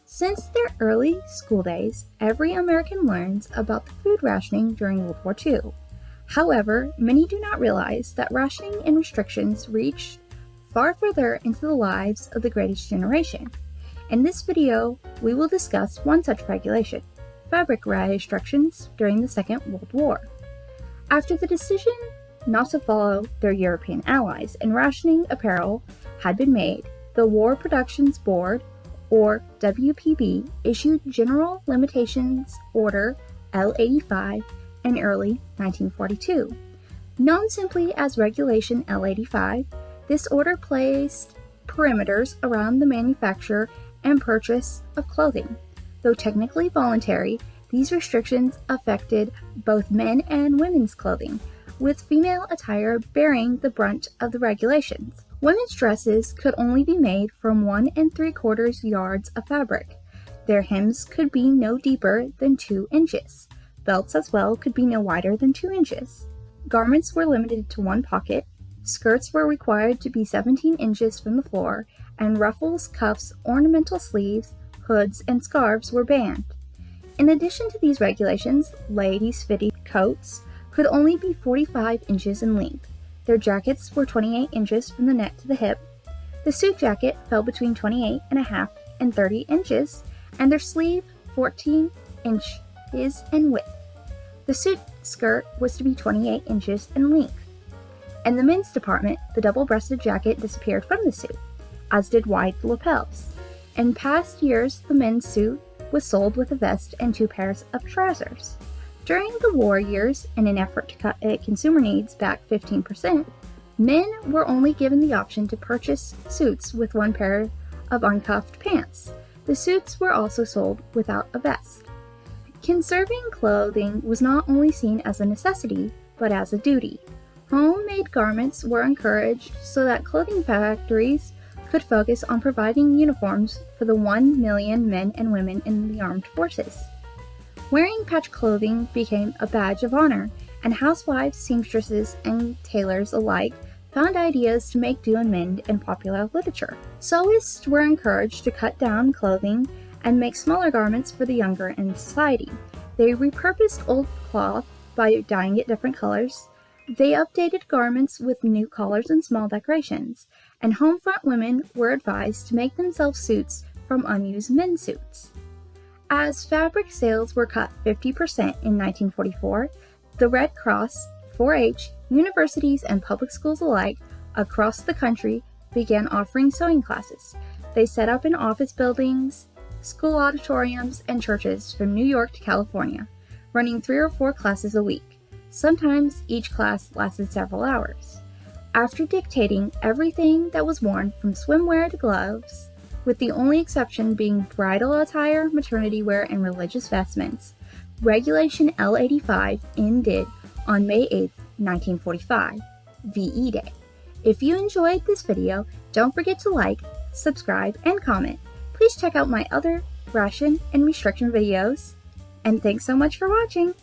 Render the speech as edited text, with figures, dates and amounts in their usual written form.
Since their early school days, every American learns about the food rationing during World War II. However, many do not realize that rationing and restrictions reach far further into the lives of the greatest generation. In this video, we will discuss one such regulation, fabric restrictions during the Second World War. After the decision not to follow their European allies and rationing apparel had been made, the War Productions Board, or WPB, issued General Limitations Order L85 in early 1942. Known simply as Regulation L85, this order placed perimeters around the manufacture and purchase of clothing. Though technically voluntary, these restrictions affected both men and women's clothing, with female attire bearing the brunt of the regulations. Women's dresses could only be made from 1 3/4 yards of fabric. Their hems could be no deeper than 2 inches. Belts as well could be no wider than 2 inches. Garments were limited to 1 pocket. Skirts were required to be 17 inches from the floor, and ruffles, cuffs, ornamental sleeves, hoods, and scarves were banned. In addition to these regulations, ladies' fitted coats could only be 45 inches in length. Their jackets were 28 inches from the neck to the hip. The suit jacket fell between 28.5 and 30 inches, and their sleeve 14 inches in width. The suit skirt was to be 28 inches in length. In the men's department, the double-breasted jacket disappeared from the suit, as did wide lapels. In past years, the men's suit was sold with a vest and 2 pairs of trousers. During the war years, in an effort to cut consumer needs back 15%, men were only given the option to purchase suits with 1 pair of uncuffed pants. The suits were also sold without a vest. Conserving clothing was not only seen as a necessity, but as a duty. Homemade garments were encouraged so that clothing factories could focus on providing uniforms for the 1 million men and women in the armed forces. Wearing patch clothing became a badge of honor, and housewives, seamstresses, and tailors alike found ideas to make do and mend in popular literature. Sewists were encouraged to cut down clothing and make smaller garments for the younger in society. They repurposed old cloth by dyeing it different colors. They updated garments with new collars and small decorations, and home front women were advised to make themselves suits from unused men's suits. As fabric sales were cut 50% in 1944, the Red Cross, 4-H, universities, and public schools alike across the country began offering sewing classes. They set up in office buildings, school auditoriums, and churches from New York to California, running 3 or 4 classes a week. Sometimes each class lasted several hours. After dictating everything that was worn from swimwear to gloves, with the only exception being bridal attire, maternity wear, and religious vestments, Regulation L85 ended on May 8, 1945, VE Day. If you enjoyed this video, don't forget to like, subscribe, and comment. Please check out my other ration and restriction videos, and thanks so much for watching!